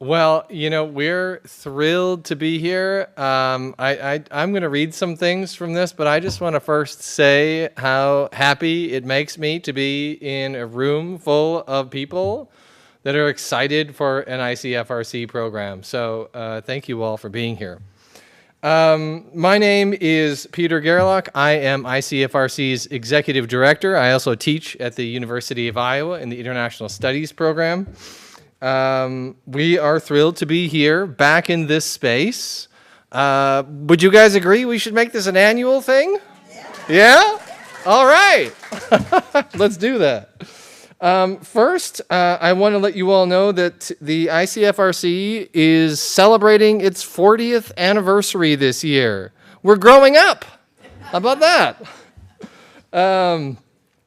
Well, we're thrilled to be here. I'm going to read some things from this, but I just want to first say how happy it makes me to be in a room full of people that are excited for an ICFRC program. So thank you all for being here. My name is Peter Gerlach. I am ICFRC's Executive Director. I also teach at the University of Iowa in the International Studies program. We are thrilled to be here back in this space. Would you guys agree we should make this an annual thing? Yeah? All right. Let's do that. First, I want to let you all know that the ICFRC is celebrating its 40th anniversary this year. We're growing up. How about that?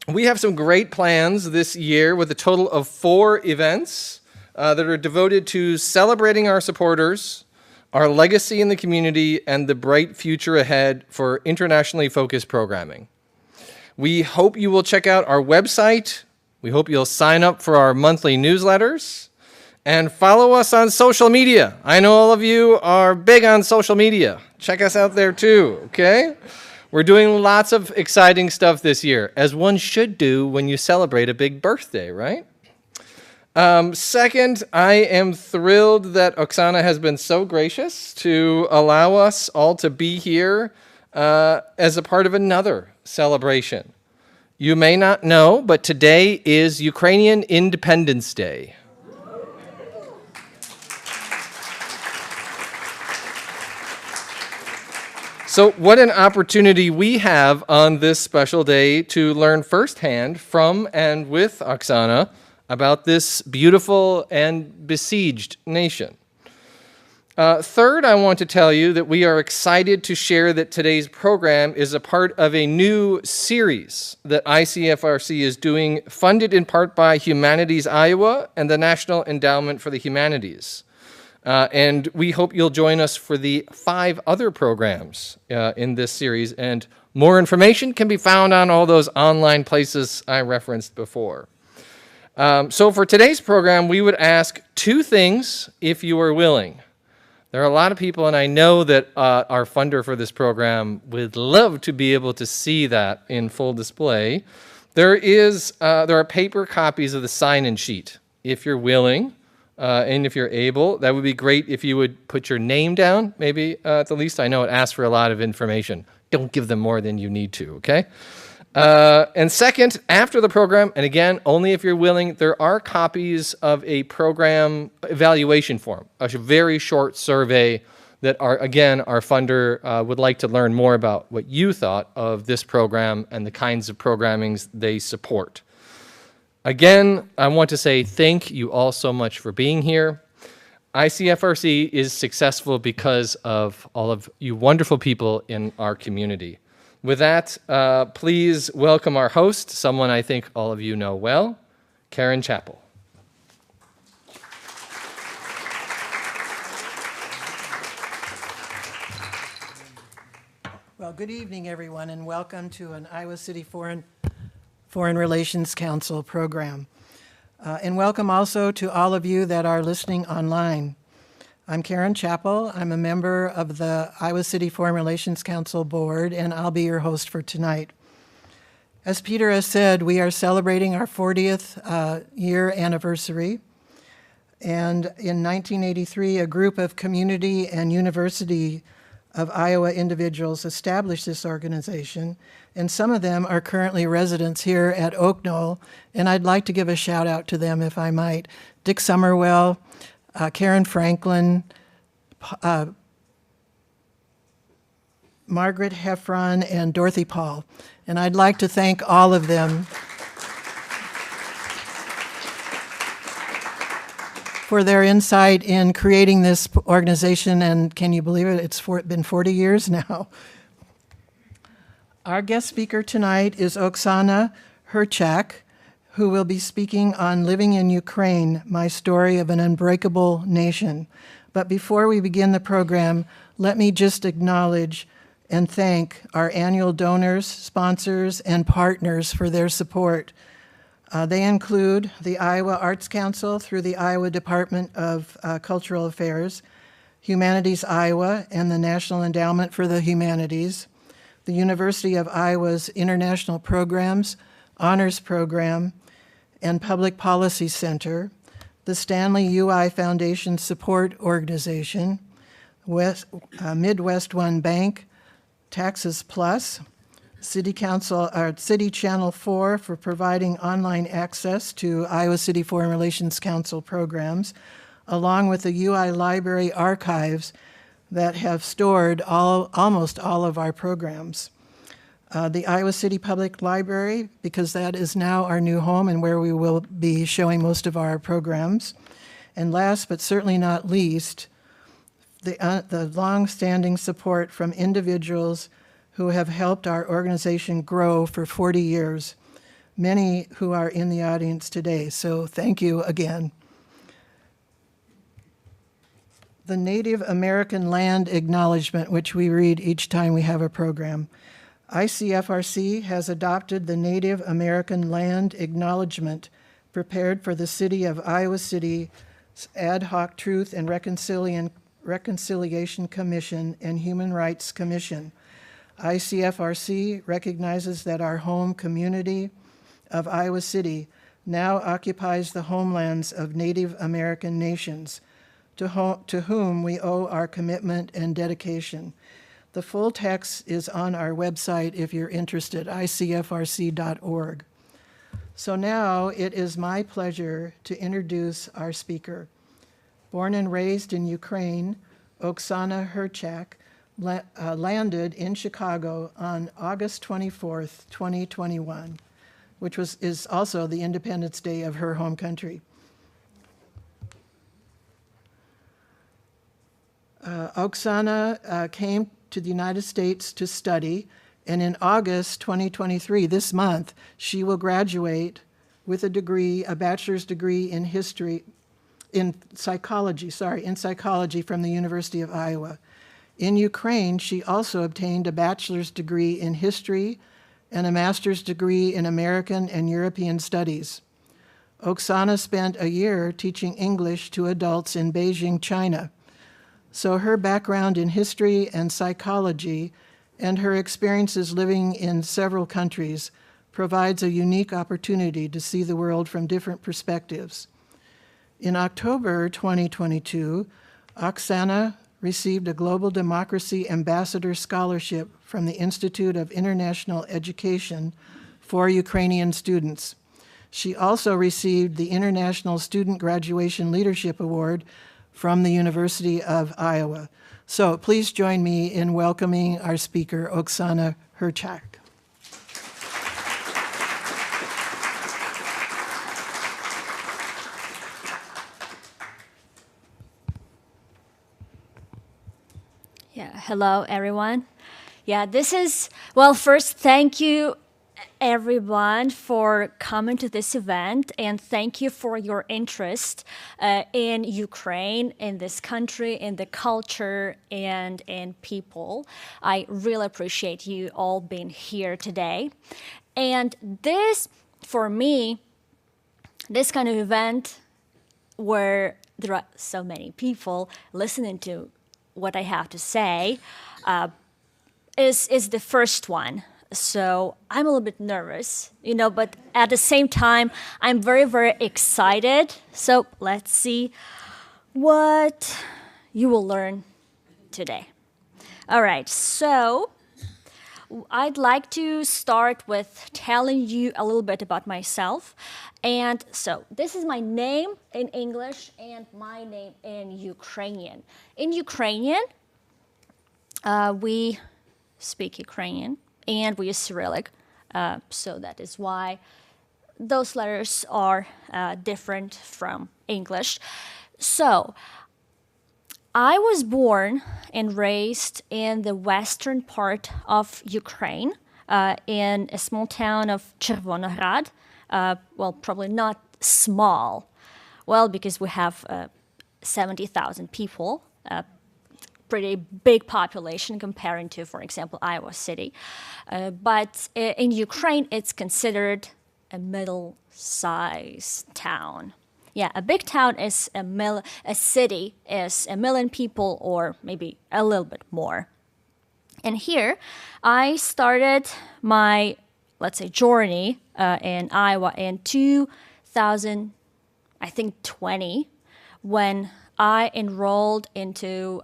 We have some great plans this year with a total of 4 events that are devoted to celebrating our supporters, our legacy in the community, and the bright future ahead for internationally focused programming. We hope you will check out our website. We hope you'll sign up for our monthly newsletters and follow us on social media. I know all of you are big on social media. Check us out there too, okay? We're doing lots of exciting stuff this year, as one should do when you celebrate a big birthday, right? Second, I am thrilled that Oksana has been so gracious to allow us all to be here as a part of another celebration. You may not know, but today is Ukrainian Independence Day. So what an opportunity we have on this special day to learn firsthand from and with Oksana about this beautiful and besieged nation. Third, I want to tell you that we are excited to share that today's program is a part of a new series that ICFRC is doing, funded in part by Humanities Iowa and the National Endowment for the Humanities. And we hope you'll join us for the 5 other programs in this series, and more information can be found on all those online places I referenced before. So for today's program, we would ask 2 things if you are willing. There are a lot of people, and I know that our funder for this program would love to be able to see that in full display. There are paper copies of the sign-in sheet. If you're willing and if you're able, that would be great if you would put your name down, maybe at the least. I know it asks for a lot of information. Don't give them more than you need to, okay? And second, after the program, and again, only if you're willing, there are copies of a program evaluation form, a very short survey that our funder would like to learn more about what you thought of this program and the kinds of programmings they support. Again, I want to say thank you all so much for being here. ICFRC is successful because of all of you wonderful people in our community. With that, please welcome our host, someone I think all of you know well, Karen Chappell. Well, good evening, everyone, and welcome to an Iowa City Foreign Relations Council program. And welcome also to all of you that are listening online. I'm Karen Chappell. I'm a member of the Iowa City Foreign Relations Council Board, and I'll be your host for tonight. As Peter has said, we are celebrating our 40th year anniversary. And in 1983, a group of community and University of Iowa individuals established this organization, and some of them are currently residents here at Oak Knoll, and I'd like to give a shout out to them if I might. Dick Summerwell, Karen Franklin, Margaret Heffron, and Dorothy Paul. And I'd like to thank all of them for their insight in creating this organization, and can you believe it? It's been 40 years now. Our guest speaker tonight is Oksana Herchak, who will be speaking on Living in Ukraine, My Story of an Unbreakable Nation. But before we begin the program, let me just acknowledge and thank our annual donors, sponsors, and partners for their support. They include the Iowa Arts Council through the Iowa Department of Cultural Affairs, Humanities Iowa, and the National Endowment for the Humanities, the University of Iowa's International Programs, Honors Program, and Public Policy Center, the Stanley UI Foundation Support Organization, Midwest One Bank, Taxes Plus, City Channel 4 for providing online access to Iowa City Foreign Relations Council programs, along with the UI Library archives that have stored almost all of our programs. The Iowa City Public Library, because that is now our new home and where we will be showing most of our programs. And last but certainly not least, the long-standing support from individuals who have helped our organization grow for 40 years, many who are in the audience today. So thank you again. The Native American Land Acknowledgement, which we read each time we have a program. ICFRC has adopted the Native American Land Acknowledgement prepared for the City of Iowa City's Ad Hoc Truth and Reconciliation Commission and Human Rights Commission. ICFRC recognizes that our home community of Iowa City now occupies the homelands of Native American nations, to whom we owe our commitment and dedication. The full text is on our website if you're interested, icfrc.org. So now it is my pleasure to introduce our speaker. Born and raised in Ukraine, Oksana Herchak landed in Chicago on August 24th, 2021, which is also the Independence Day of her home country. Oksana came to the United States to study, and in August 2023, this month, she will graduate with a bachelor's degree in psychology from the University of Iowa. In Ukraine, she also obtained a bachelor's degree in history and a master's degree in American and European studies. Oksana spent a year teaching English to adults in Beijing, China. So her background in history and psychology and her experiences living in several countries provides a unique opportunity to see the world from different perspectives. In October 2022, Oksana received a Global Democracy Ambassador Scholarship from the Institute of International Education for Ukrainian students. She also received the International Student Graduation Leadership Award from the University of Iowa. So please join me in welcoming our speaker, Oksana Herchak. Yeah, hello everyone. Yeah, first thank you everyone for coming to this event, and thank you for your interest in Ukraine, in this country, in the culture, and in people. I really appreciate you all being here today. And this, for me, this kind of event where there are so many people listening to what I have to say is the first one. So I'm a little bit nervous, but at the same time, I'm very, very excited. So let's see what you will learn today. All right, so I'd like to start with telling you a little bit about myself. And so this is my name in English and my name in Ukrainian. In Ukrainian, we speak Ukrainian. And we use Cyrillic, so that is why those letters are different from English. So, I was born and raised in the western part of Ukraine, in a small town of Chervonohrad. Well, probably not small, because we have 70,000 people, pretty big population comparing to, for example, Iowa City. But in Ukraine, it's considered a middle-sized town. Yeah, a big town is a city is 1 million people or maybe a little bit more. And here, I started my, let's say, journey in Iowa in 2000, I think 20, when I enrolled into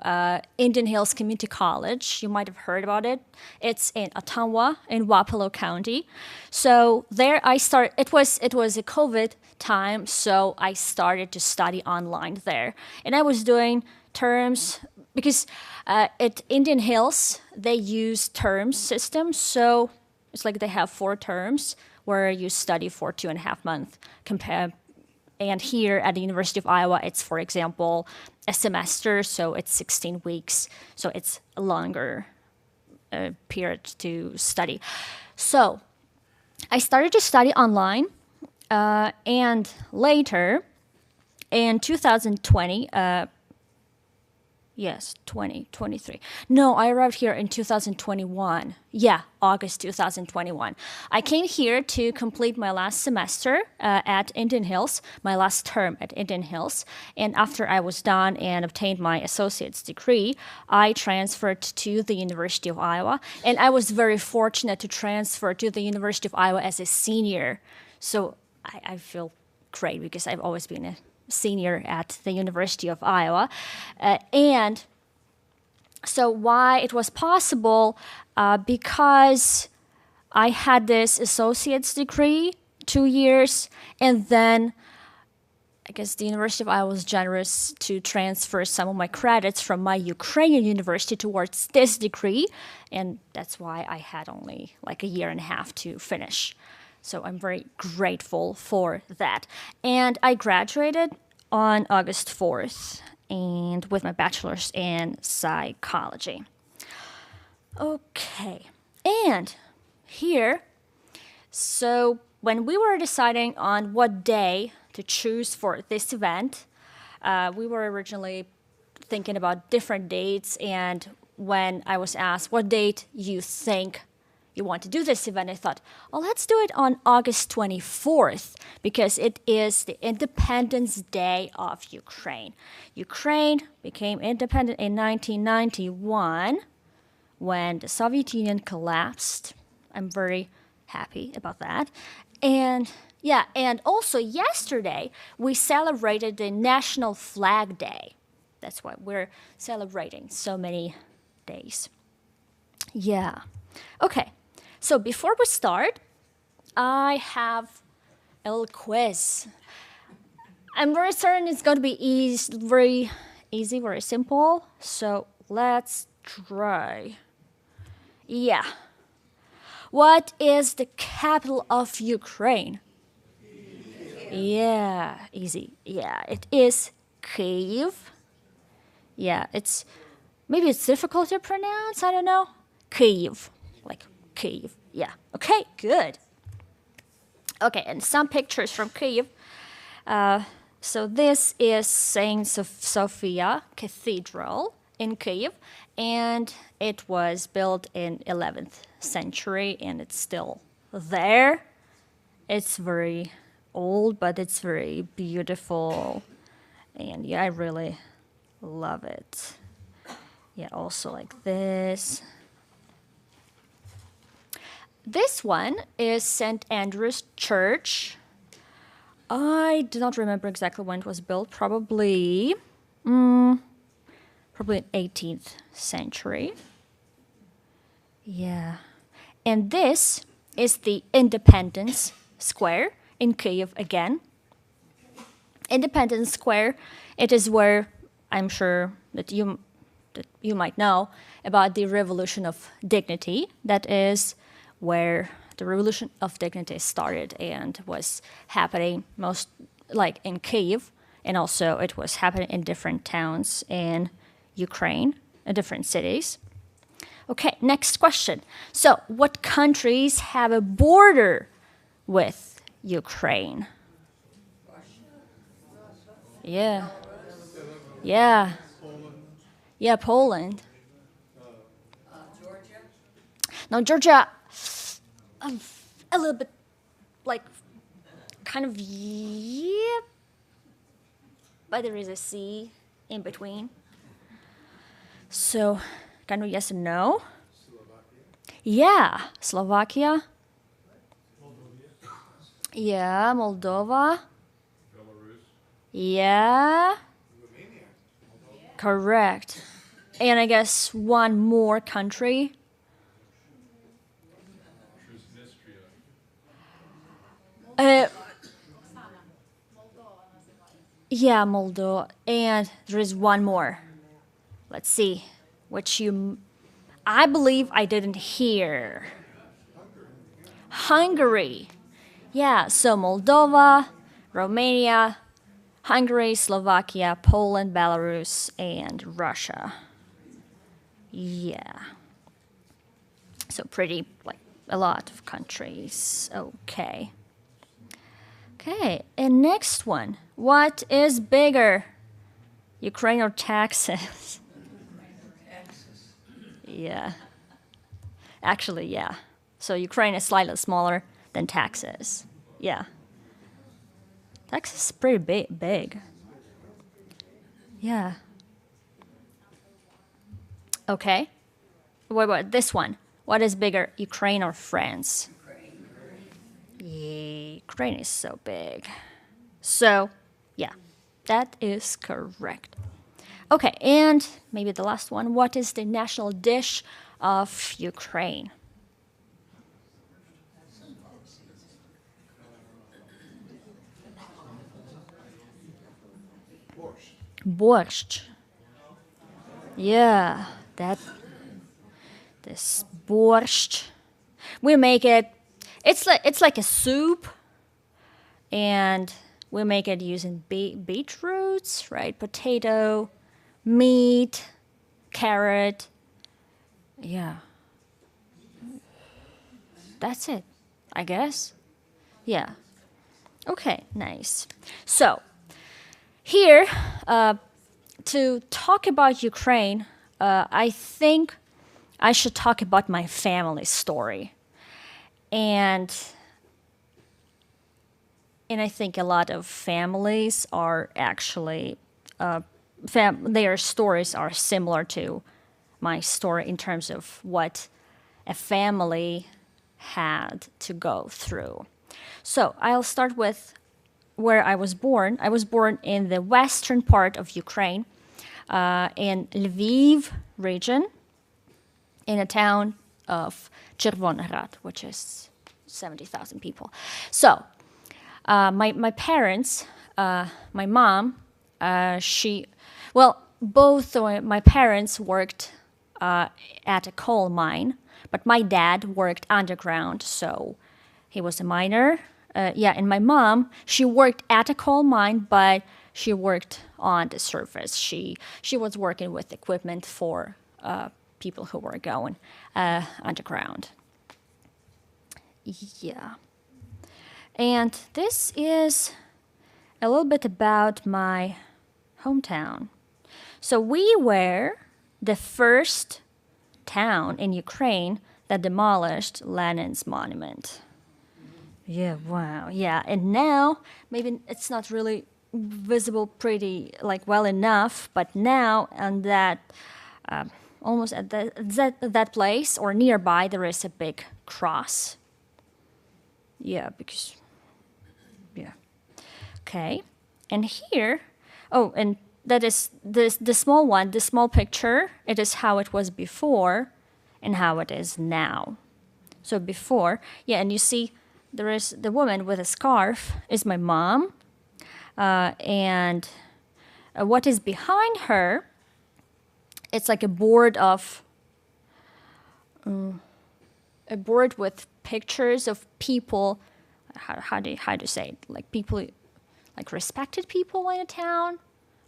Indian Hills Community College. You might have heard about it. It's in Ottumwa in Wapello County. So there I started. It was a COVID time, so I started to study online there, and I was doing terms because at Indian Hills they use term system. So it's like they have 4 terms where you study for 2.5 months. And here at the University of Iowa, it's, for example, a semester, so it's 16 weeks. So it's a longer period to study. So I started to study online, and later in 2020, yes, 2023. No, I arrived here in 2021. Yeah, August 2021. I came here to complete my last semester at Indian Hills, my last term at Indian Hills. And after I was done and obtained my associate's degree, I transferred to the University of Iowa. And I was very fortunate to transfer to the University of Iowa as a senior. So I feel great because I've always been a senior at the University of Iowa. And so why it was possible, because I had this associate's degree, 2 years, and then I guess the University of Iowa was generous to transfer some of my credits from my Ukrainian university towards this degree, and that's why I had only like 1.5 years to finish. So I'm very grateful for that. And I graduated on August 4th and with my bachelor's in psychology. Okay, and here, so when we were deciding on what day to choose for this event, we were originally thinking about different dates, and when I was asked what date you think you want to do this event, I thought, oh, let's do it on August 24th because it is the Independence Day of Ukraine. Ukraine became independent in 1991 when the Soviet Union collapsed. I'm very happy about that. And yeah, and also yesterday we celebrated the National Flag Day. That's why we're celebrating so many days. Yeah. Okay. So before we start, I have a little quiz. I'm very certain it's going to be very easy, very simple. So let's try. Yeah. What is the capital of Ukraine? Yeah, easy. Yeah, it is Kyiv. Yeah, maybe it's difficult to pronounce. I don't know. Kyiv, like Kyiv. Yeah. Okay, good. Okay, and some pictures from Kyiv. So this is Saint Sophia Cathedral in Kyiv, and it was built in 11th century, and it's still there. It's very old, but it's very beautiful, and yeah, I really love it. Yeah, also like this. This one is St. Andrew's Church. I do not remember exactly when it was built. Probably in 18th century. Yeah. And this is the Independence Square in Kyiv again. Independence Square, it is where I'm sure that you might know about the Revolution of Dignity. That is where the Revolution of Dignity started and was happening most like in Kyiv, and also it was happening in different towns in Ukraine, in different cities. Okay, next question. So, what countries have a border with Ukraine? Yeah. Yeah. Yeah, Poland. No, Georgia, a little bit like kind of, yeah, but there is a sea in between. So, kind of yes and no. Yeah, Slovakia. Yeah, Moldova. Yeah. Correct. And I guess one more country. Uh, yeah, Moldova. And there is one more. Let's see. I believe I didn't hear. Hungary. Yeah, so Moldova, Romania, Hungary, Slovakia, Poland, Belarus, and Russia. Yeah. So pretty, like, a lot of countries. Okay. Okay, and next one. What is bigger? Ukraine or Texas? Yeah. Actually, yeah. So Ukraine is slightly smaller than Texas. Yeah. Texas is pretty big. Yeah. Okay. What about this one? What is bigger, Ukraine or France? Yeah, Ukraine is so big. So, yeah, that is correct. Okay, and maybe the last one. What is the national dish of Ukraine? Borscht. Yeah, this borscht. We make it. It's like a soup, and we make it using beetroots, right? Potato, meat, carrot. Yeah. That's it, I guess. Yeah. Okay, nice. So, here, to talk about Ukraine, I think I should talk about my family story. And I think a lot of families are actually, their stories are similar to my story in terms of what a family had to go through. So I'll start with where I was born. I was born in the western part of Ukraine, in Lviv region, in a town of Chervonorad, which is 70,000 people. So my parents, my mom, both of my parents worked at a coal mine, but my dad worked underground, so he was a miner. And my mom, she worked at a coal mine, but she worked on the surface. She was working with equipment for people who were going underground. Yeah. And this is a little bit about my hometown. So we were the first town in Ukraine that demolished Lenin's monument. Yeah, wow. Yeah, and now maybe it's not really visible pretty like well enough, but now on that almost at that place or nearby there is a big cross. Yeah, because yeah. Okay. And here, oh, and that is the small one, the small picture, it is how it was before and how it is now. So before, yeah, and you see there is the woman with a scarf is my mom. And what is behind her, it's like a board with pictures of people, how do you say it? Like people, like respected people in a town,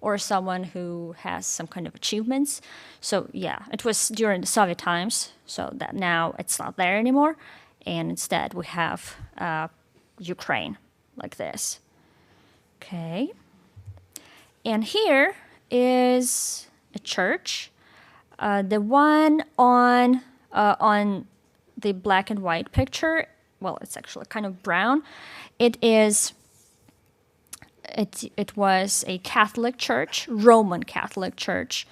or someone who has some kind of achievements. So yeah, it was during the Soviet times, so that now it's not there anymore, and instead we have Ukraine like this. Okay, and here is a church. The one on the black and white picture, well, it's actually kind of brown. It is it was a Catholic church, Roman Catholic church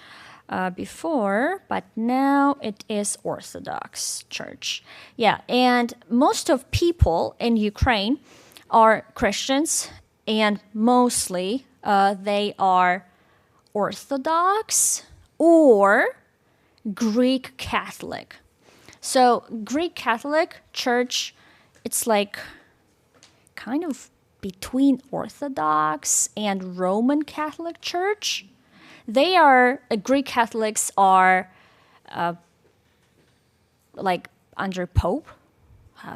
before, but now it is Orthodox church. Yeah, and most of people in Ukraine are Christians, and mostly they are Orthodox or Greek Catholic. So Greek Catholic church, it's like kind of between Orthodox and Roman Catholic church. They are Greek Catholics are like under Pope.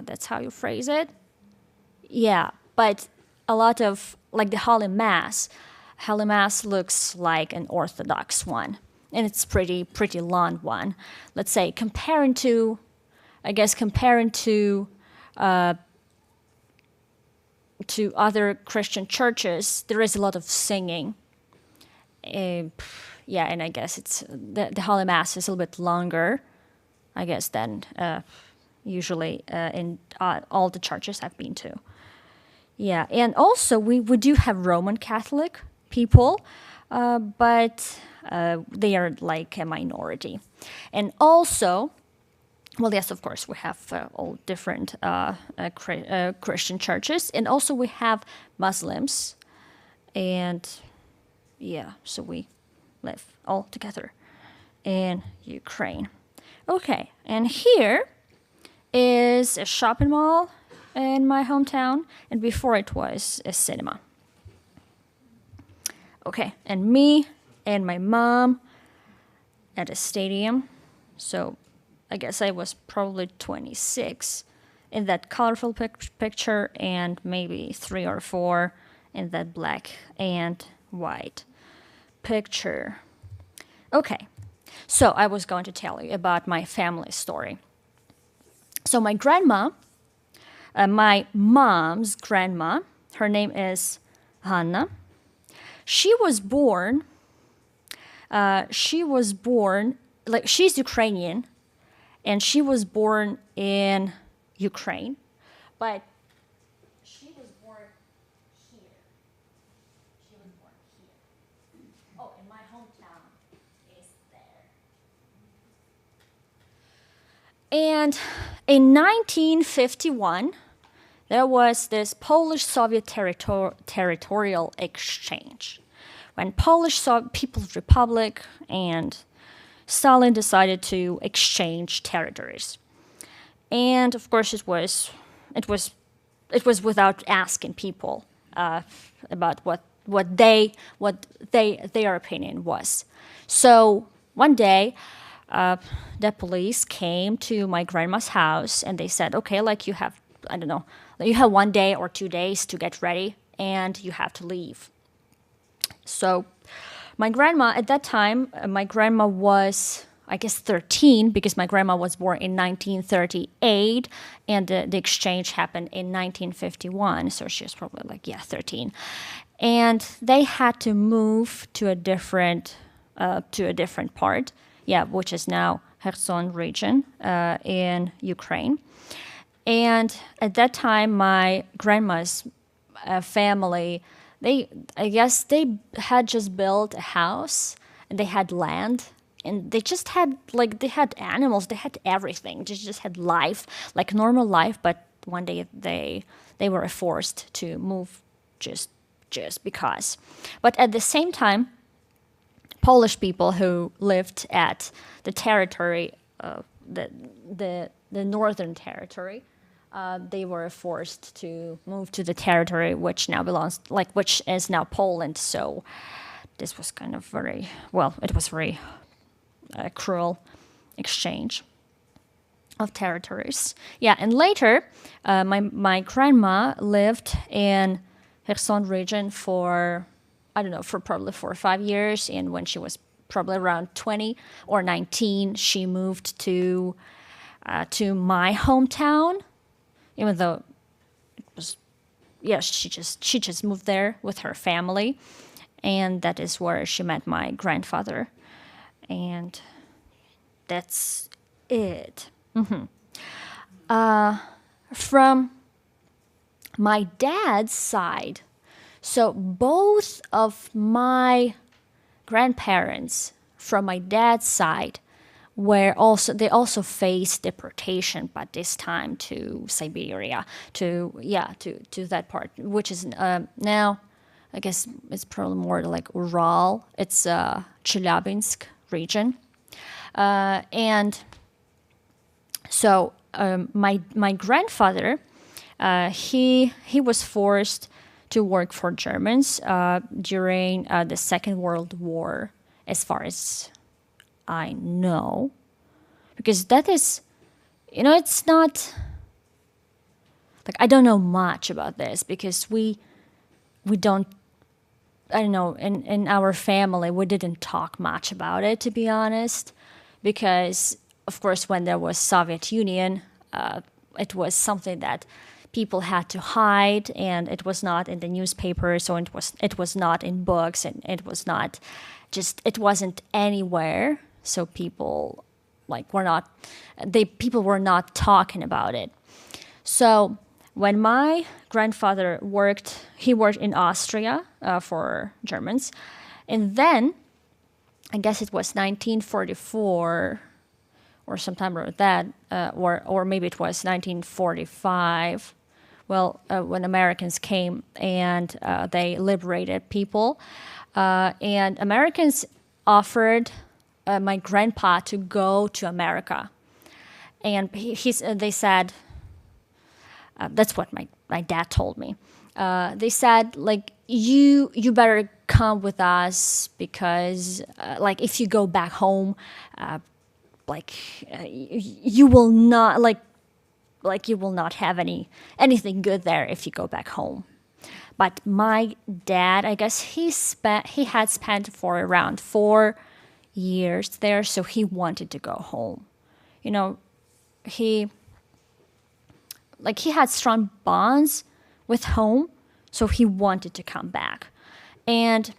That's how you phrase it. Yeah, but a lot of like the Holy Mass. Holy Mass looks like an Orthodox one, and it's pretty long one. Let's say comparing to other Christian churches, there is a lot of singing. Yeah, and I guess it's the Holy Mass is a little bit longer, I guess, than usually in all the churches I've been to. Yeah, and also we do have Roman Catholic people, but they are like a minority. And also, well, yes, of course, we have all different Christian churches, and also we have Muslims, and yeah, so we live all together in Ukraine. Okay, and here is a shopping mall in my hometown, and before it was a cinema. Okay, and me and my mom at a stadium. So I guess I was probably 26 in that colorful picture, and maybe 3 or 4 in that black and white picture. Okay, so I was going to tell you about my family story. So my grandma, my mom's grandma, her name is Hanna. She was born, like she's Ukrainian, and she was born in Ukraine, but she was born here. She was born here. Oh, and my hometown is there. And in 1951, there was this Polish-Soviet territorial exchange when Polish People's Republic and Stalin decided to exchange territories. And of course, it was without asking people about what their opinion was. So one day, the police came to my grandma's house and they said, "Okay, like you have, I don't know, you have 1 day or 2 days to get ready, and you have to leave." So my grandma, at that time, my grandma was, I guess, 13, because my grandma was born in 1938, and the exchange happened in 1951, so she was probably like, 13. And they had to move to a different part, which is now Kherson region in Ukraine. And at that time, my grandma's family, I guess they had just built a house, and they had land, and they just had, like, they had animals, they had everything. They just had life, like normal life, but one day they were forced to move just because. But at the same time, Polish people who lived at the territory, the northern territory, they were forced to move to the territory which now belongs, which is now Poland. So this was kind of it was very cruel exchange of territories. Yeah, and later, my grandma lived in Kherson region for, I don't know, for probably 4 or 5 years. And when she was probably around 20 or 19, she moved to my hometown. Even though it was, she just moved there with her family, and that is where she met my grandfather, and that's it. From my dad's side, So both of my grandparents from my dad's side they also faced deportation, but this time to Siberia, to that part, which is now, I guess it's probably more like Ural. It's Chelyabinsk region, and so my grandfather, he was forced to work for Germans during the Second World War, as far as I know, because that is, it's not like I don't know much about this because we don't. I don't know. In our family, we didn't talk much about it, to be honest, because of course when there was Soviet Union, it was something that people had to hide, and it was not in the newspaper, so it was not in books, and it wasn't anywhere. So people people were not talking about it. So when my grandfather he worked in Austria for Germans, and then I guess it was 1944 or sometime around that, or maybe it was 1945. Well, when Americans came and they liberated people, and Americans offered my grandpa to go to America, and they said, that's what my dad told me. They said, like, you better come with us because like if you go back home, you will not you will not have anything good there if you go back home. But my dad, I guess he had spent for around 4 years there, so he wanted to go home. He had strong bonds with home, so he wanted to come back. And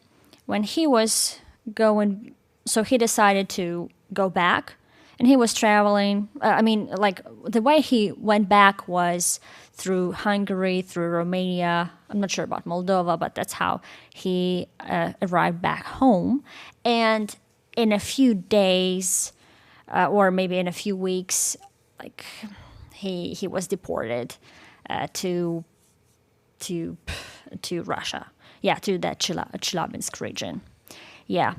when he was going, so he decided to go back, and he was traveling. The way he went back was through Hungary, through Romania. I'm not sure about Moldova, but that's how he arrived back home. And in a few days, or maybe in a few weeks, he was deported to Russia. Yeah, to that Chelyabinsk region. Yeah.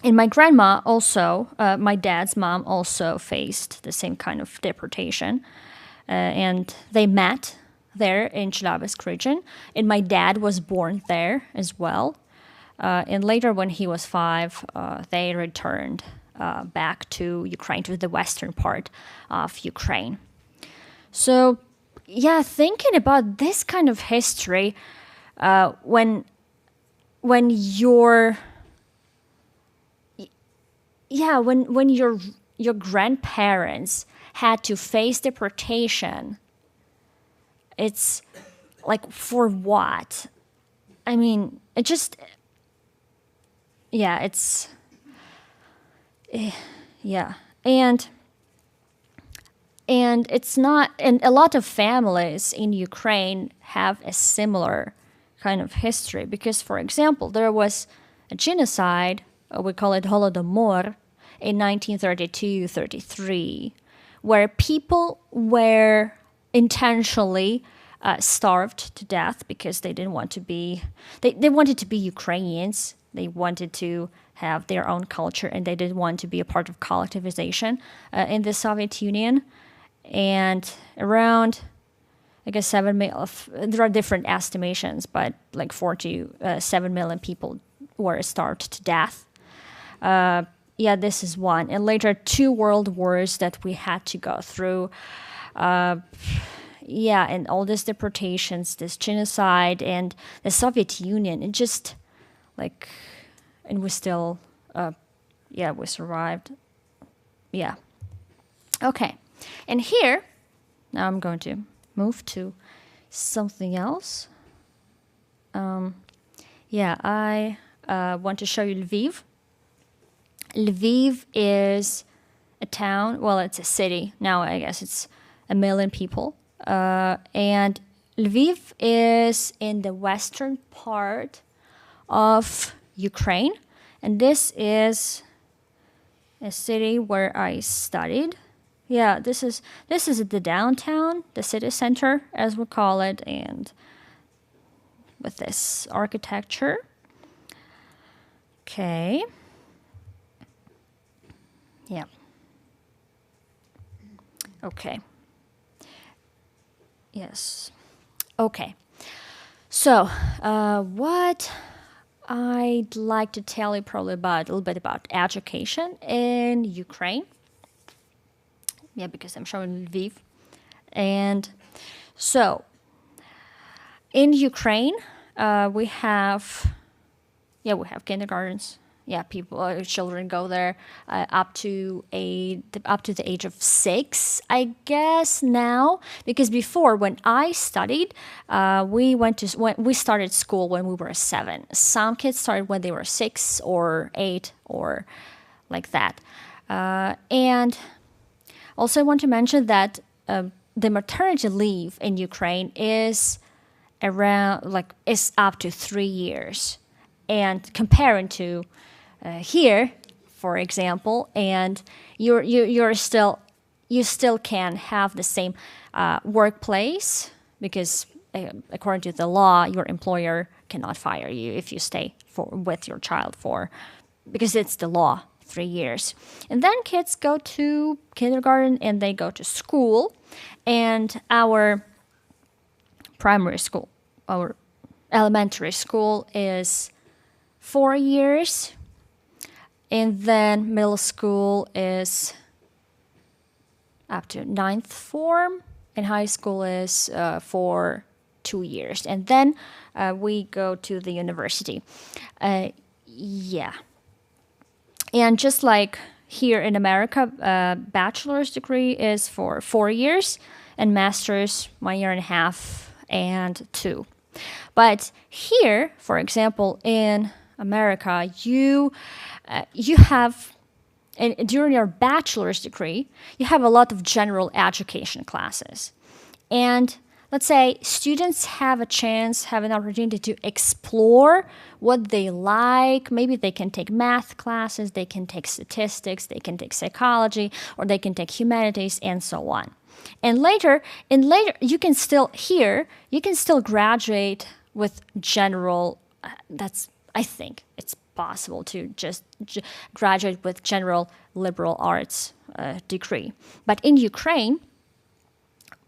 And my grandma also, my dad's mom also faced the same kind of deportation. And they met there in Chelyabinsk region. And my dad was born there as well. And later when he was 5, they returned back to Ukraine, to the western part of Ukraine. So, yeah, thinking about this kind of history, when your grandparents had to face deportation, it's like, for what? I mean, it just, yeah, it's, yeah. And it's not, and a lot of families in Ukraine have a similar kind of history because, for example, there was a genocide, we call it Holodomor, in 1932-33, where people were intentionally starved to death because they didn't want to be, they wanted to be Ukrainians. They wanted to have their own culture, and they didn't want to be a part of collectivization in the Soviet Union. And around, I guess, 7 million, there are different estimations, but like 4 to 7 million people were starved to death. Yeah, this is one. And later, 2 world wars that we had to go through. Yeah, and all these deportations, this genocide, and the Soviet Union, it just, like, and we still, yeah, we survived. Yeah. Okay. And here, now I'm going to move to something else. Yeah, I want to show you Lviv. Lviv is a town, well, it's a city. Now I guess it's 1 million people. And Lviv is in the western part of Ukraine, and this is a city where I studied. Yeah, this is the downtown, the city center, as we call it, and with this architecture. Okay. Yeah. Okay. Yes. Okay. So, what I'd like to tell you probably about a little bit about education in Ukraine. Yeah, because I'm showing Lviv. And so, in Ukraine, we have kindergartens. Yeah, children go there up to the age of 6, I guess now. Because before, when I studied, we started school when we were 7. Some kids started when they were 6 or 8 or like that. And also, I want to mention that the maternity leave in Ukraine is up to 3 years, and comparing to here, for example, and you still can have the same workplace, because according to the law, your employer cannot fire you if you stay with your child because it's the law, 3 years. And then kids go to kindergarten and they go to school, and our elementary school is 4 years, and then middle school is up to 9th form, and high school is for 2 years, and then we go to the university. Yeah. And just like here in America, bachelor's degree is for 4 years, and master's 1.5 years and 2. But here, for example, in America, you have, and during your bachelor's degree, you have a lot of general education classes. And let's say students have an opportunity to explore what they like. Maybe they can take math classes, they can take statistics, they can take psychology, or they can take humanities, and so on. And later, you can still graduate with general. I think it's possible to just graduate with general liberal arts degree. But in Ukraine,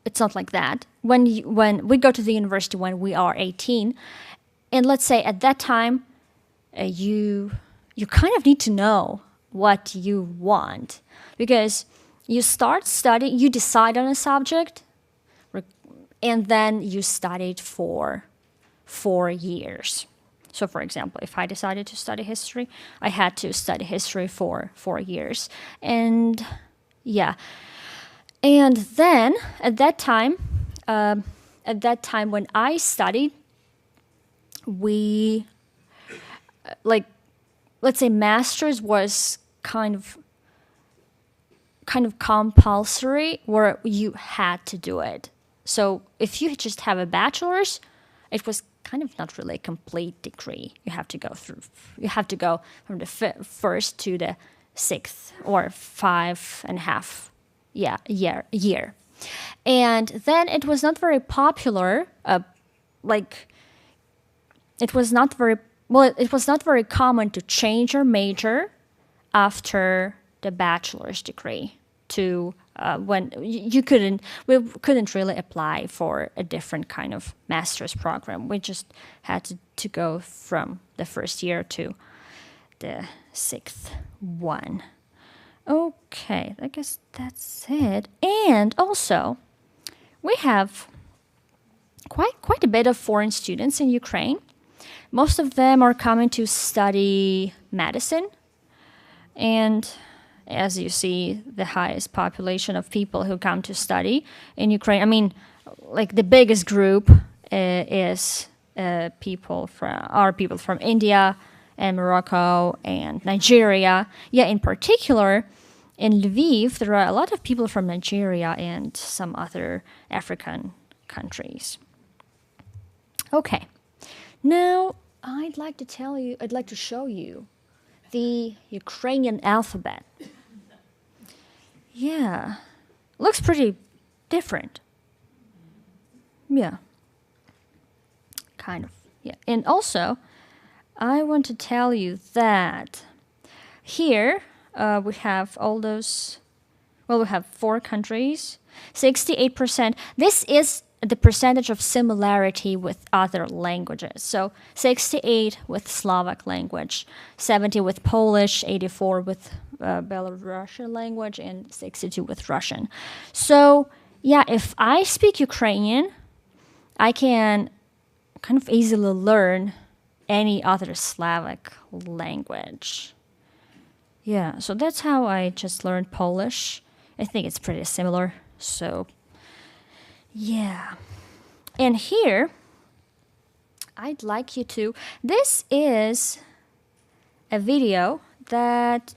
it's not like that. When we go to the university when we are 18, and let's say at that time, you kind of need to know what you want, because you start studying, you decide on a subject, and then you studied for 4 years. So, for example, if I decided to study history, I had to study history for 4 years. And yeah. And then at that time when I studied, we, let's say master's was kind of compulsory, where you had to do it. So if you just have a bachelor's, it was kind of not really a complete degree. You have to go from the first to the 6th or 5.5 year. And then it was not very popular. It was not very common to change your major after the bachelor's degree to when we couldn't really apply for a different kind of master's program. We just had to go from the first year to the 6th one. Okay, I guess that's it. And also, we have quite a bit of foreign students in Ukraine. Most of them are coming to study medicine, and as you see, the highest population of people who come to study in Ukraine. I mean, like the biggest group is people from India and Morocco and Nigeria. Yeah, in particular, in Lviv, there are a lot of people from Nigeria and some other African countries. Okay. Now, I'd like to show you the Ukrainian alphabet. Yeah. Looks pretty different. Yeah. Kind of. Yeah. And also, I want to tell you that here we have all those, well, we have 4 countries, 68%. This is the percentage of similarity with other languages. So 68 with Slovak language, 70 with Polish, 84 with Belarusian language, and 62 with Russian. So yeah, if I speak Ukrainian, I can kind of easily learn any other Slavic language. Yeah, so that's how I just learned Polish. I think it's pretty similar. So, yeah. And here, I'd like you to. This is a video that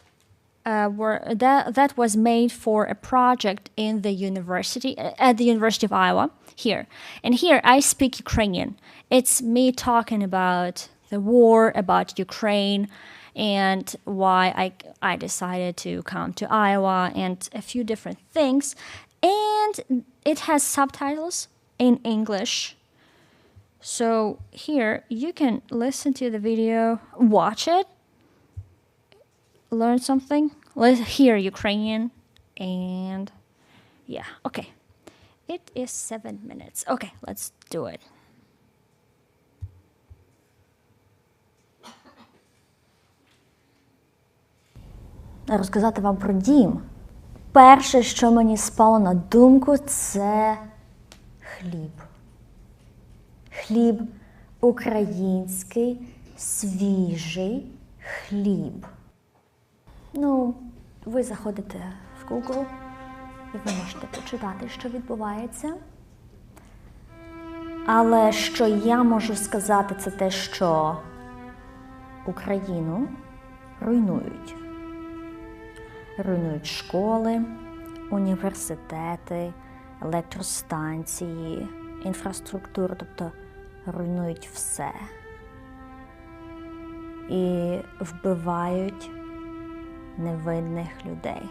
that was made for a project in the university at the University of Iowa here. And here I speak Ukrainian. It's me talking about the war, about Ukraine, and why I decided to come to Iowa, and a few different things. And it has subtitles in English. So here you can listen to the video, watch it, learn something, hear Ukrainian, and yeah, okay. It is 7 minutes. Okay, let's do it. Розказати вам про дім. Перше, що мені спало на думку, це хліб. Хліб український, свіжий хліб. Ну, ви заходите в Google і ви можете почитати, що відбувається. Але що я можу сказати, це те, що Україну руйнують. Руйнують школи, університети, електростанції, інфраструктуру, тобто руйнують все. І вбивають невинних людей.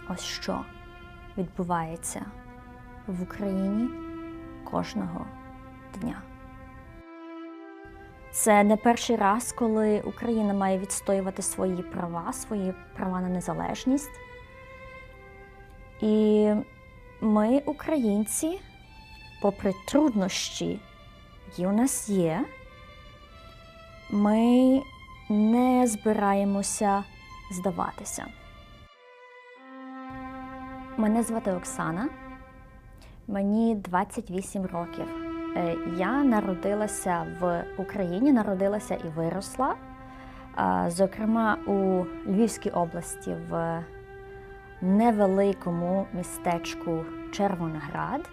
Ось що відбувається в Україні кожного дня. Це не перший раз, коли Україна має відстоювати свої права на незалежність. І ми, українці, попри труднощі, які у нас є, ми не збираємося здаватися. Мене звати Оксана, мені 28 років. Я народилася в Україні, народилася і виросла, зокрема у Львівській області в невеликому містечку Червоноград.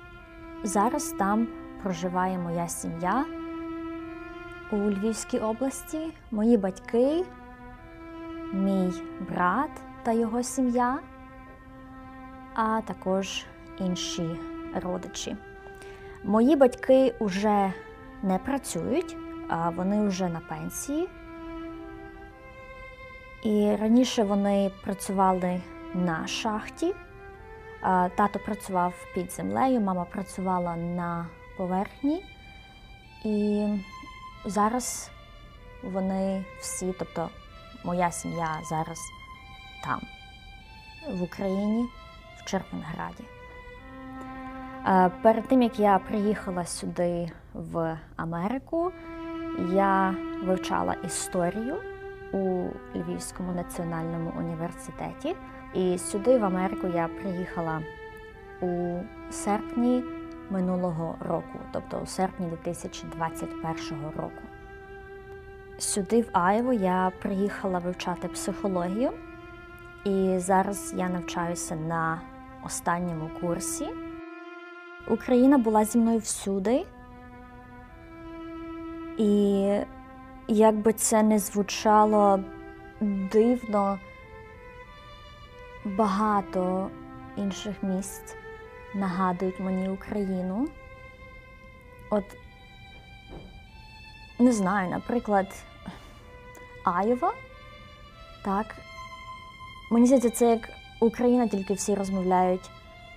Зараз там проживає моя сім'я у Львівській області, мої батьки, мій брат та його сім'я, а також інші родичі. Мої батьки вже не працюють, вони вже на пенсії. І раніше вони працювали на шахті. Тато працював під землею, мама працювала на поверхні. І зараз вони всі, тобто моя сім'я зараз там, в Україні, в Червонограді. Перед тим, як я приїхала сюди, в Америку, я вивчала історію у Львівському національному університеті. І сюди, в Америку, я приїхала у серпні минулого року, тобто у серпні 2021 року. Сюди, в Айову, я приїхала вивчати психологію. І зараз я навчаюся на останньому курсі. Україна була зі мною всюди, і як би це не звучало дивно, багато інших місць нагадують мені Україну. От не знаю, наприклад, Айова, так. Мені здається, це як Україна, тільки всі розмовляють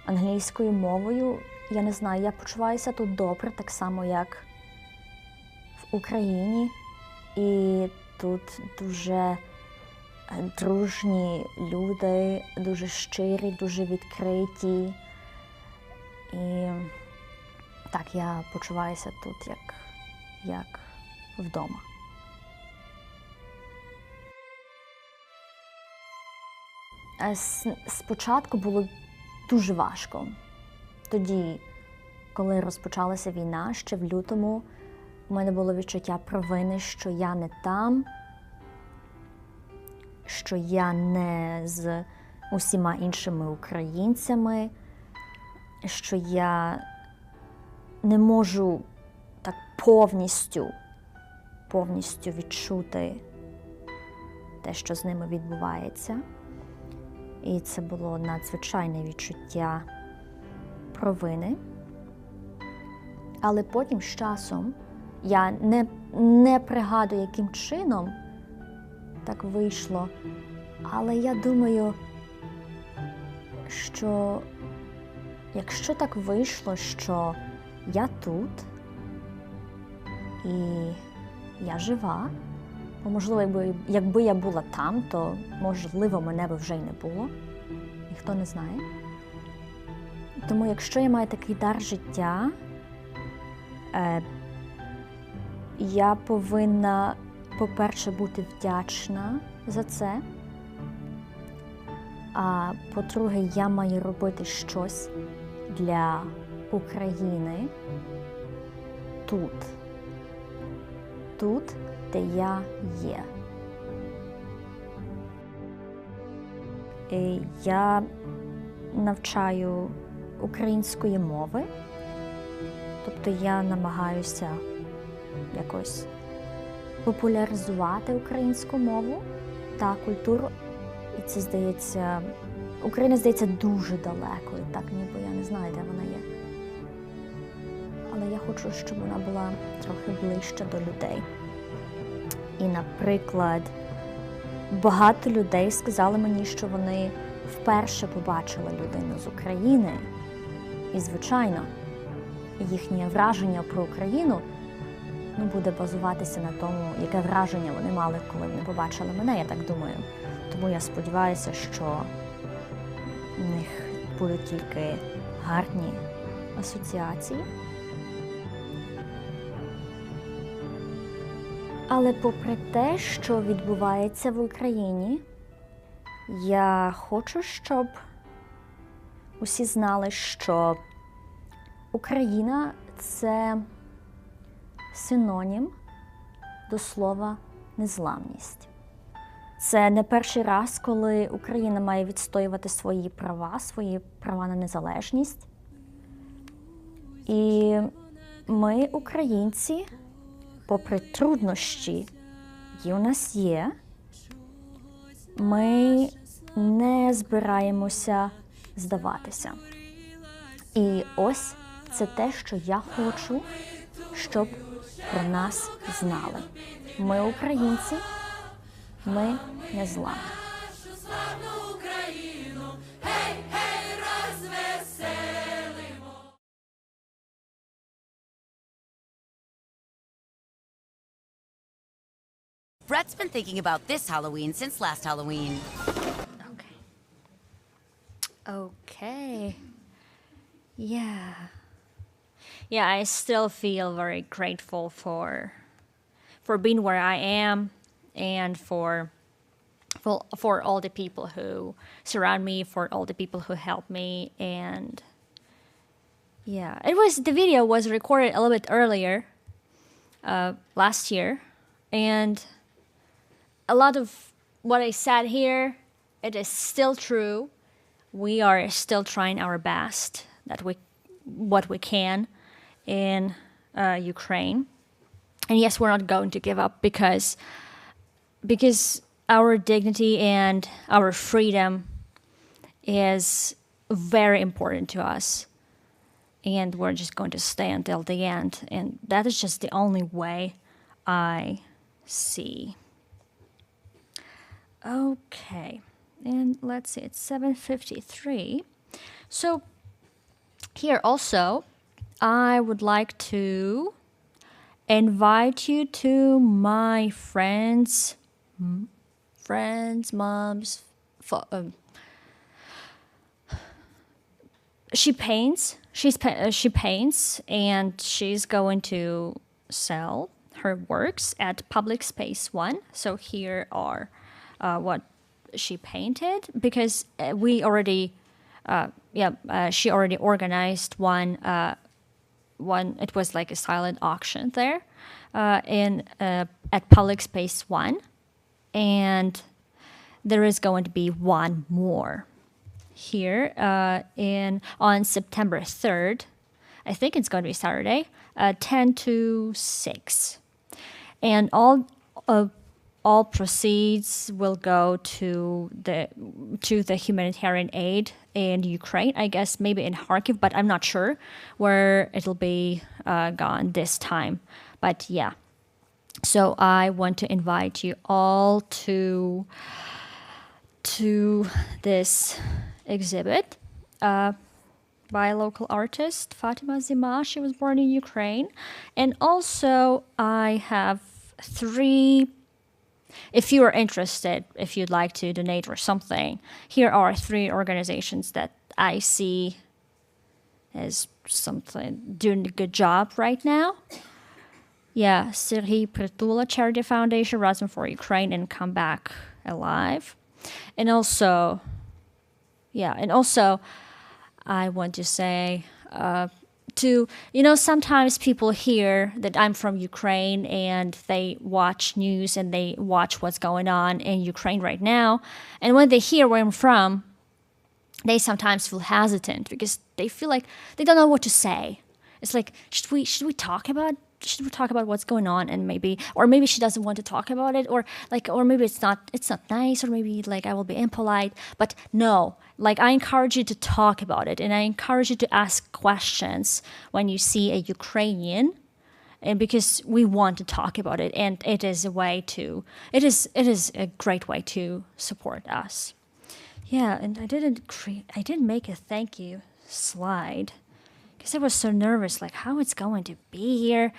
англійською мовою. Я не знаю, я почуваюся тут добре, так само, як в Україні. І тут дуже дружні люди, дуже щирі, дуже відкриті. І так, я почуваюся тут як вдома. Спочатку було дуже важко. Тоді, коли розпочалася війна, ще в лютому, у мене було відчуття провини, що я не там, що я не з усіма іншими українцями, що я не можу так повністю відчути те, що з ними відбувається. І це було надзвичайне відчуття провини. Але потім з часом, я не пригадую, яким чином так вийшло, але я думаю, що якщо так вийшло, що я тут і я жива, бо, можливо, якби я була там, то, можливо, мене би вже й не було. Ніхто не знає. Тому, якщо я маю такий дар життя, я повинна, по-перше, бути вдячна за це, а по-друге, я маю робити щось для України тут, де я є. І я навчаю української мови, тобто я намагаюся якось популяризувати українську мову та культуру. І це, здається, Україна, здається, дуже далеко, і так ніби я не знаю, де вона є. Але я хочу, щоб вона була трохи ближче до людей. І, наприклад, багато людей сказали мені, що вони вперше побачили людину з України. І, звичайно, їхнє враження про Україну буде базуватися на тому, яке враження вони мали, коли вони побачили мене, я так думаю. Тому я сподіваюся, що в них будуть тільки гарні асоціації. Але попри те, що відбувається в Україні, я хочу, щоб усі знали, що Україна – це синонім до слова «незламність». Це не перший раз, коли Україна має відстоювати свої права на незалежність. І ми, українці, попри труднощі, які у нас є, ми не збираємося здаватися. І ось це те, що я хочу, щоб про нас знали. Ми українці, ми незламні. Brett's been thinking about this Halloween since last Halloween. Okay. Yeah. Yeah, I still feel very grateful for being where I am and for all the people who surround me, for all the people who help me. And yeah, the video was recorded a little bit earlier, last year, and a lot of what I said here, it is still true. We are still trying our best, what we can in Ukraine. And yes, we're not going to give up because our dignity and our freedom is very important to us. And we're just going to stay until the end. And that is just the only way I see. Okay, and let's see, it's 7:53. So here also, I would like to invite you to my mom's. She paints. She paints, and she's going to sell her works at Public Space One. So here are what she painted, because we already, she already organized one. One, it was like a silent auction there, in at Public Space One, and there is going to be one more here in on September 3rd. I think it's going to be Saturday, 10 to 6, and all proceeds will go to the humanitarian aid in Ukraine. I guess maybe in Kharkiv, but I'm not sure where it'll be gone this time. But yeah, so I want to invite you all to this exhibit by a local artist, Fatima Zima. She was born in Ukraine. And also I have 3, if you are interested, if you'd like to donate or something, here are 3 organizations that I see as something doing a good job right now. Yeah, Serhiy Pritula Charity Foundation, Rasm for Ukraine, and Come Back Alive. And also, I want to say sometimes people hear that I'm from Ukraine and they watch news and they watch what's going on in Ukraine right now. And when they hear where I'm from, they sometimes feel hesitant because they feel like they don't know what to say. It's like, should we talk about what's going on, and maybe she doesn't want to talk about it, or maybe it's not nice, or maybe like I will be impolite. But no, like I encourage you to talk about it, and I encourage you to ask questions when you see a Ukrainian, and because we want to talk about it, and it is a great way to support us. Yeah, and I didn't make a thank you slide because I was so nervous, like how it's going to be here.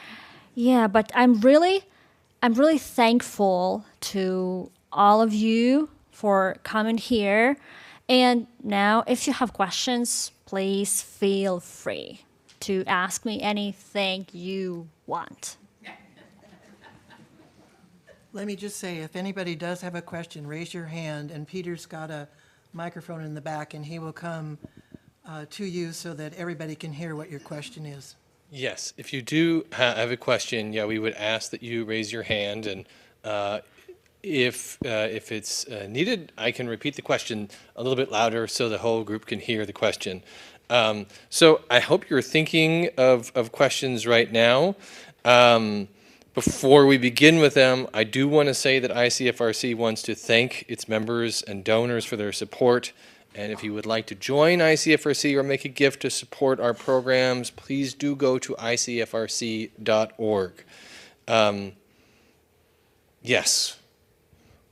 Yeah, but I'm really thankful to all of you for coming here. And now, if you have questions, please feel free to ask me anything you want. Let me just say, if anybody does have a question, raise your hand, and Peter's got a microphone in the back, and he will come to you so that everybody can hear what your question is. Yes, if you do have a question, we would ask that you raise your hand, and if it's needed, I can repeat the question a little bit louder so the whole group can hear the question. So I hope you're thinking of questions right now. Before we begin with them, I do want to say that ICFRC wants to thank its members and donors for their support. And if you would like to join ICFRC or make a gift to support our programs, please do go to icfrc.org. Yes,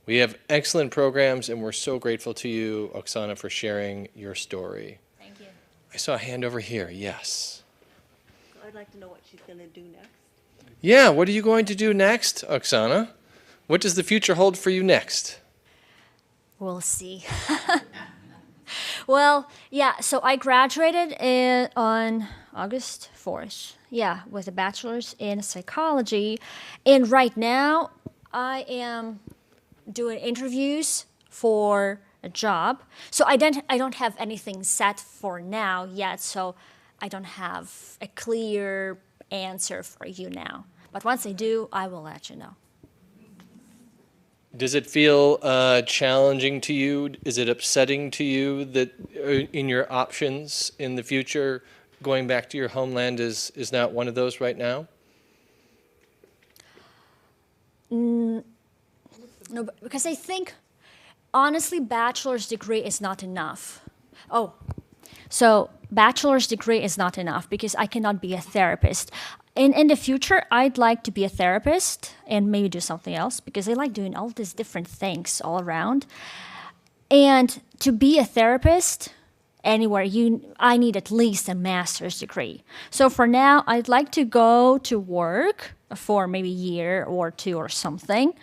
we have excellent programs, and we're so grateful to you, Oksana, for sharing your story. Thank you. I saw a hand over here. Yes. I'd like to know what she's going to do next. Yeah, what are you going to do next, Oksana? What does the future hold for you next? We'll see. Well, yeah, so I graduated on August 4th, with a bachelor's in psychology. And right now, I am doing interviews for a job. So I don't have anything set for now yet, so I don't have a clear answer for you now. But once I do, I will let you know. Does it feel challenging to you? Is it upsetting to you that in your options in the future, going back to your homeland is not one of those right now? No, because I think, honestly, bachelor's degree is not enough. Oh, So bachelor's degree is not enough because I cannot be a therapist. In the future, I'd like to be a therapist and maybe do something else because I like doing all these different things all around. And to be a therapist anywhere, I need at least a master's degree. So for now, I'd like to go to work for maybe a year or two or something,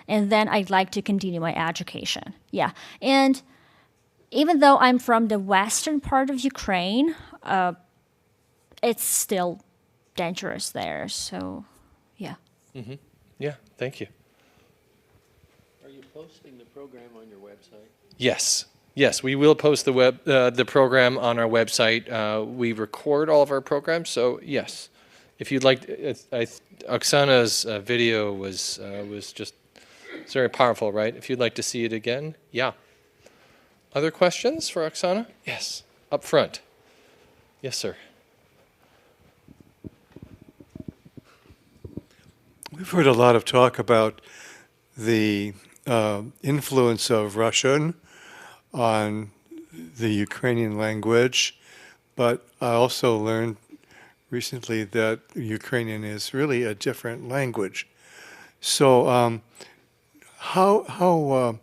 and then I'd like to continue my education. Yeah, and even though I'm from the western part of Ukraine, it's still dangerous there. So, yeah. Yeah, thank you. Are you posting the program on your website? Yes. Yes, we will post the program on our website. We record all of our programs, so yes. If you'd like, Oksana's video was just it's very powerful, right? If you'd like to see it again, yeah. Other questions for Oksana? Yes, up front. Yes, sir. We've heard a lot of talk about the influence of Russian on the Ukrainian language, but I also learned recently that Ukrainian is really a different language. So how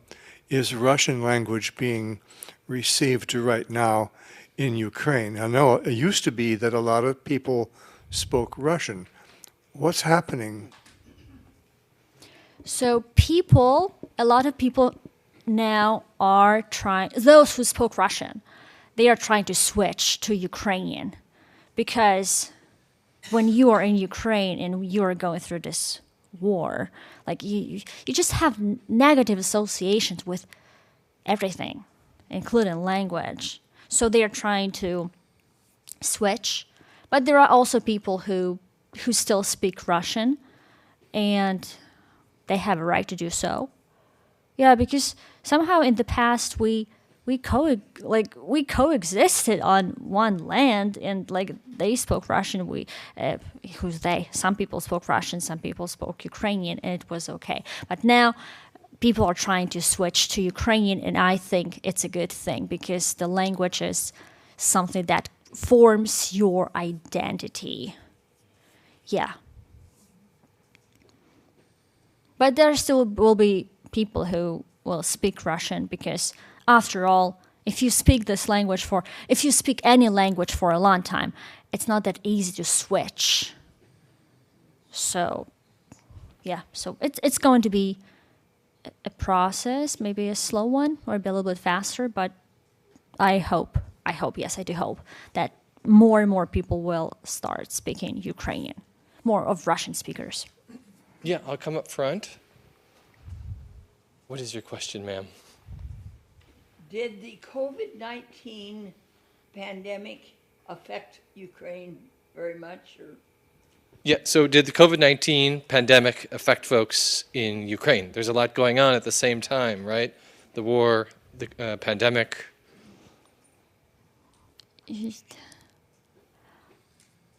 is Russian language being received right now in Ukraine? I know it used to be that a lot of people spoke Russian. What's happening? So a lot of people now are trying, those who spoke Russian, they are trying to switch to Ukrainian because when you are in Ukraine and you are going through this war, like you just have negative associations with everything, including language. So they are trying to switch. But there are also people who still speak Russian, and they have a right to do so. Yeah, because somehow in the past we coexisted on one land, and like they spoke Russian. Who's they? Some people spoke Russian, some people spoke Ukrainian, and it was okay. But now people are trying to switch to Ukrainian, and I think it's a good thing because the language is something that forms your identity. Yeah. But there still will be people who will speak Russian because, after all, if you speak any language for a long time, it's not that easy to switch. So, yeah, so it's going to be a process, maybe a slow one or be a little bit faster, but I hope, yes, I do hope that more and more people will start speaking Ukrainian, more of Russian speakers. Yeah, I'll come up front. What is your question, ma'am? Did the COVID-19 pandemic affect Ukraine very much? Or? Yeah, so did the COVID-19 pandemic affect folks in Ukraine? There's a lot going on at the same time, right? The war, the pandemic.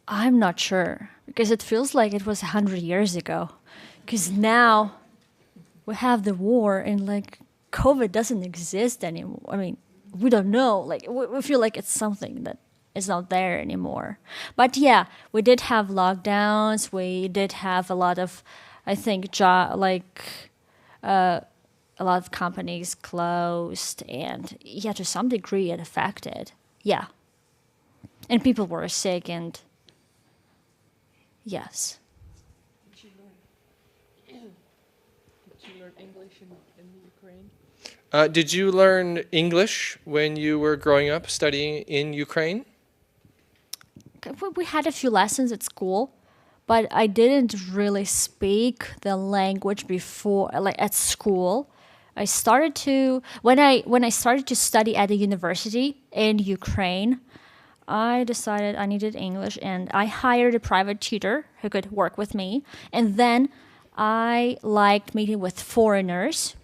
I'm not sure, because it feels like it was 100 years ago. Because now we have the war and like COVID doesn't exist anymore. I mean, we don't know. Like we feel like it's something that is not there anymore. But yeah, we did have lockdowns. We did have a lot of, I think, a lot of companies closed, and yeah, to some degree it affected. Yeah, and people were sick, and yes. Did you learn English in Ukraine? Did you learn English when you were growing up studying in Ukraine? We had a few lessons at school, but I didn't really speak the language before, like at school. I started to when I started to study at a university in Ukraine. I decided I needed English, and I hired a private tutor who could work with me. And then I liked meeting with foreigners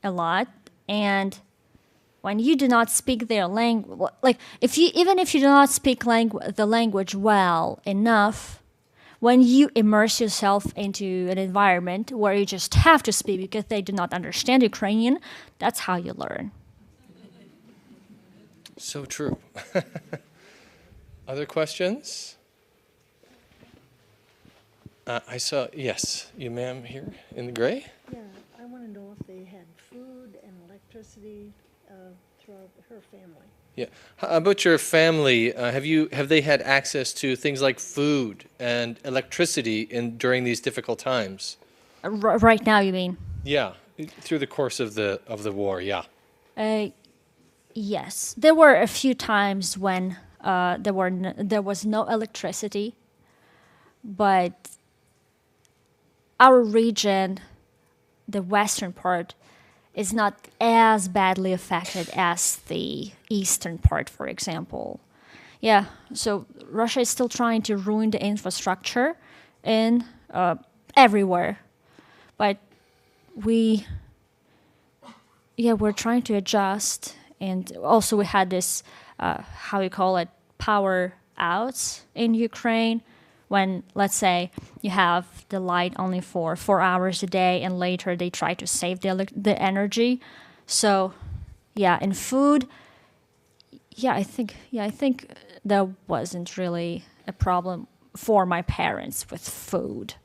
a lot. And when you do not speak their language, like even if you do not speak the language well enough, when you immerse yourself into an environment where you just have to speak because they do not understand Ukrainian, that's how you learn. So true. Other questions? I saw, yes, you ma'am here in the gray? Yeah, I want to know if they had food and electricity throughout her family. Yeah. How about your family? Have they had access to things like food and electricity during these difficult times? Right now, you mean? Yeah, through the course of the war, yeah. Yes, there were a few times when there was no electricity, but our region, the western part, is not as badly affected as the eastern part, for example. Yeah, so Russia is still trying to ruin the infrastructure in everywhere, but we're trying to adjust. And also we had this, how you call it, power outs in Ukraine, when, let's say, you have the light only for 4 hours a day, and later they try to save the energy. So, yeah, in food, I think there wasn't really a problem for my parents with food.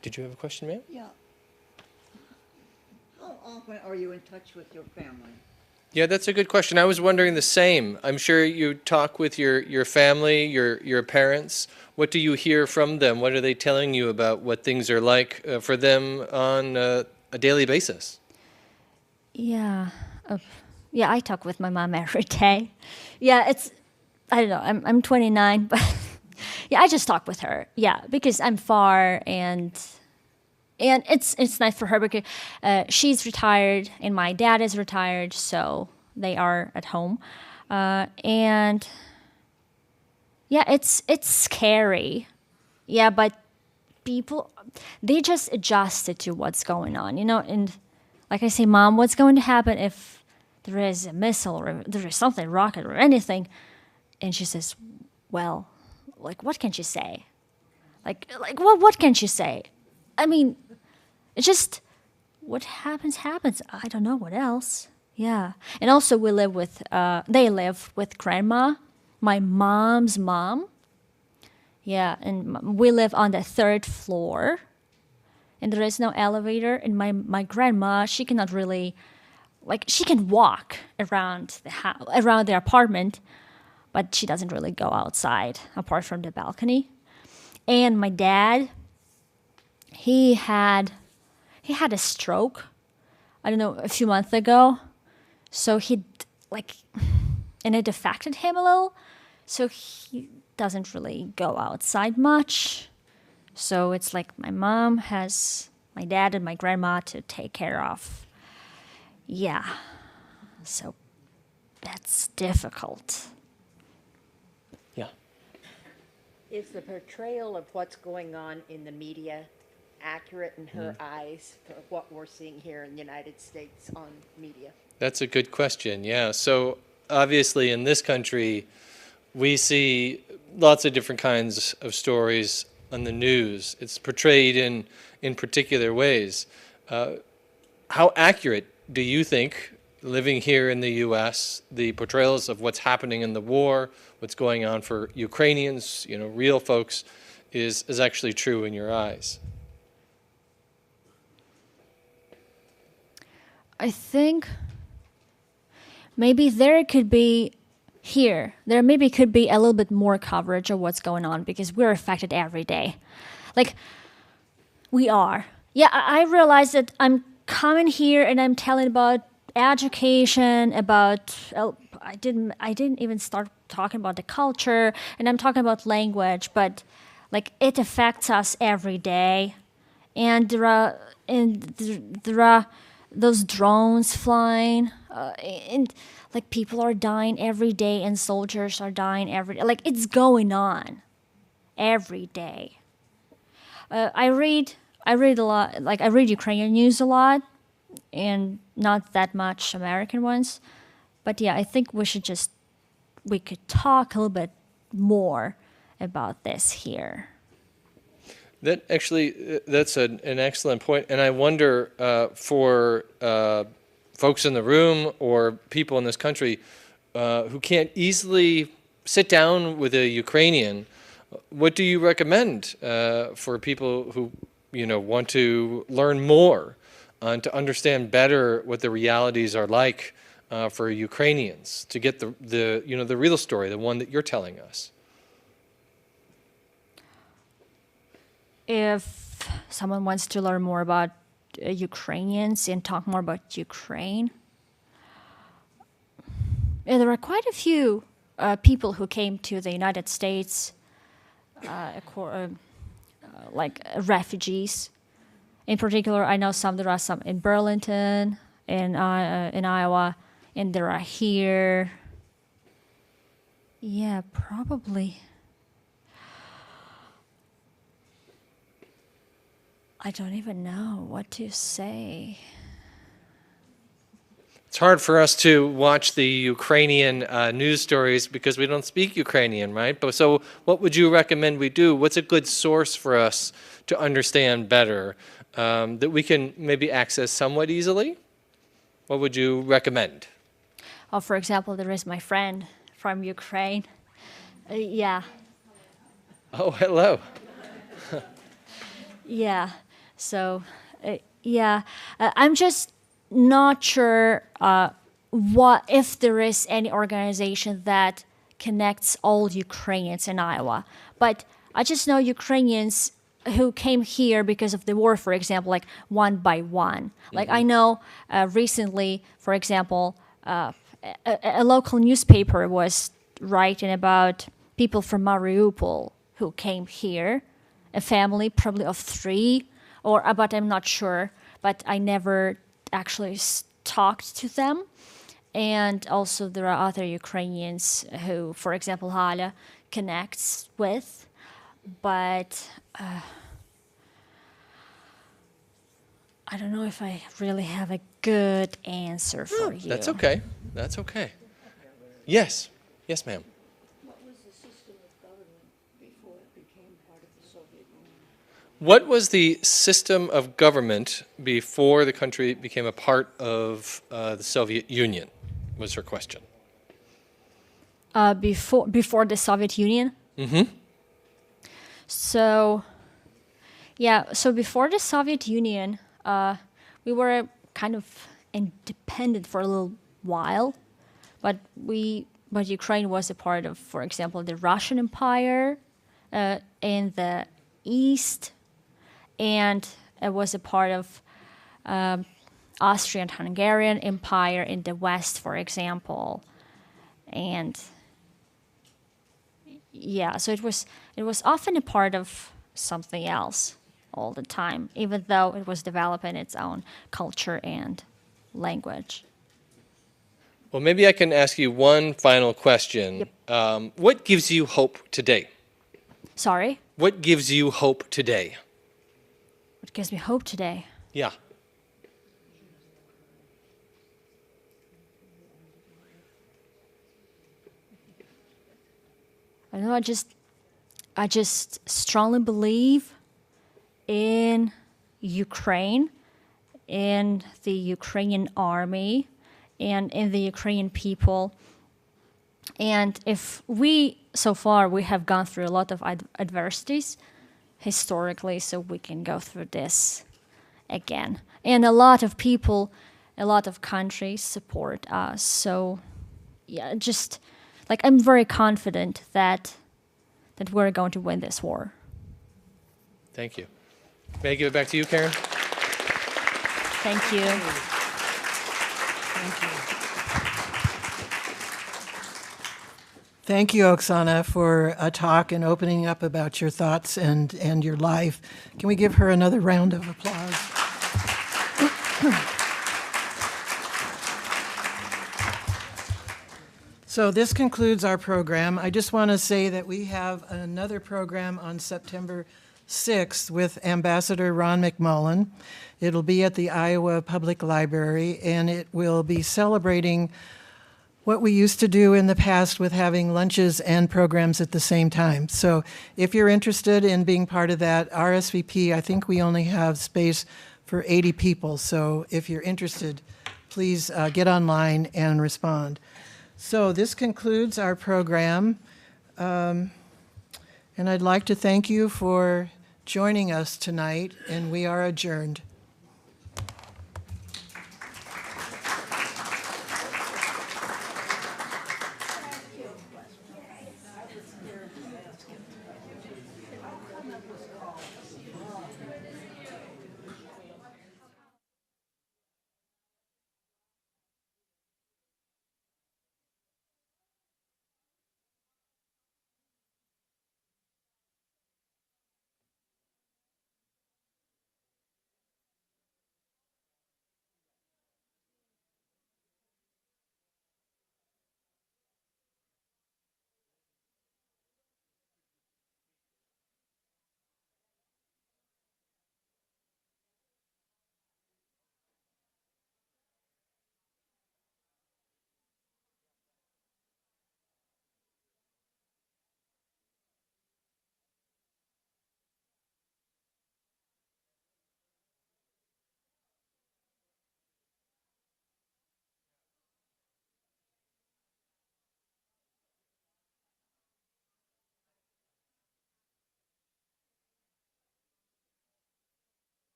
Did you have a question, ma'am? Yeah. How often are you in touch with your family? Yeah, that's a good question. I was wondering the same. I'm sure you talk with your family, your parents. What do you hear from them? What are they telling you about what things are like for them on a daily basis? Yeah, I talk with my mom every day. Yeah, I don't know. I'm 29, but yeah, I just talk with her. Yeah, because I'm far, and it's nice for her because she's retired and my dad is retired, so they are at home, and yeah, it's scary. Yeah, but people, they just adjusted to what's going on, and like I say, Mom, what's going to happen if there is a missile or there is something, rocket or anything? And she says, well, like, what can she say? Like, what can she say? I mean, it's just, what happens. I don't know what else. Yeah. And also they live with grandma, my mom's mom. Yeah, and we live on the 3rd floor. And there is no elevator. And my grandma, she cannot really, she can walk around around the apartment, but she doesn't really go outside apart from the balcony. And my dad, he had a stroke, I don't know, a few months ago. So and it affected him a little. So he doesn't really go outside much. So it's like my mom has my dad and my grandma to take care of. Yeah. So that's difficult. Yeah. Is the portrayal of what's going on in the media accurate in her eyes for what we're seeing here in the United States on media? That's a good question, yeah. So obviously in this country, we see lots of different kinds of stories on the news. It's portrayed in particular ways. How accurate do you think, living here in the U.S., the portrayals of what's happening in the war, what's going on for Ukrainians, real folks, is actually true in your eyes? I think maybe there could be a little bit more coverage of what's going on because we're affected every day. Like, we are. Yeah, I realize that I'm coming here and I'm telling about education, about, I didn't even start talking about the culture, and I'm talking about language, but it affects us every day. And there are those drones flying, and people are dying every day, and soldiers are dying every day. It's going on every day. I read a lot. I read Ukrainian news a lot, and not that much American ones. But yeah, I think we could talk a little bit more about this here. That's an excellent point, and I wonder for folks in the room or people in this country who can't easily sit down with a Ukrainian, what do you recommend for people who want to learn more and to understand better what the realities are like for Ukrainians, to get the real story, the one that you're telling us? If someone wants to learn more about Ukrainians and talk more about Ukraine, there are quite a few people who came to the United States like refugees. In particular, I know there are some in Burlington, in Iowa, and there are here. Yeah, probably. I don't even know what to say. It's hard for us to watch the Ukrainian news stories because we don't speak Ukrainian, right? But so what would you recommend we do? What's a good source for us to understand better that we can maybe access somewhat easily? What would you recommend? Oh, for example, there is my friend from Ukraine. Yeah. Oh, hello. Yeah. So, I'm just not sure what if there is any organization that connects all Ukrainians in Iowa. But I just know Ukrainians who came here because of the war, for example, like one by one. Like I know recently, for example, a local newspaper was writing about people from Mariupol who came here, a family probably of 3, but I'm not sure, but I never actually talked to them. And also there are other Ukrainians who, for example, Hala connects with, but I don't know if I really have a good answer for you. That's okay. That's okay. Yes. Yes, ma'am. What was the system of government before it became part of the Soviet Union? What was the system of government before the country became a part of the Soviet Union, was her question. Before the Soviet Union? Mm-hmm. So before the Soviet Union, we were kind of independent for a little while, but Ukraine was a part of, for example, the Russian Empire in the east, and it was a part of Austrian-Hungarian Empire in the west, for example, and so it was often a part of something else all the time, even though it was developing its own culture and language. Well, maybe I can ask you one final question. Yep. What gives you hope today? Sorry? What gives you hope today? What gives me hope today? Yeah. I know I just strongly believe in Ukraine, in the Ukrainian army, and in the Ukrainian people. And so far we have gone through a lot of adversities historically, so we can go through this again. And a lot of people, a lot of countries support us. So just like I'm very confident that we're going to win this war. Thank you. May I give it back to you, Karen? Thank you. Thank you. Thank you, Oksana, for a talk and opening up about your thoughts and your life. Can we give her another round of applause? So this concludes our program. I just want to say that we have another program on September 6th with Ambassador Ron McMullen. It'll be at the Iowa Public Library, and it will be celebrating what we used to do in the past with having lunches and programs at the same time. So if you're interested in being part of that, RSVP, I think we only have space for 80 people. So if you're interested, please please get online and respond. So this concludes our program, and I'd like to thank you for joining us tonight, and we are adjourned.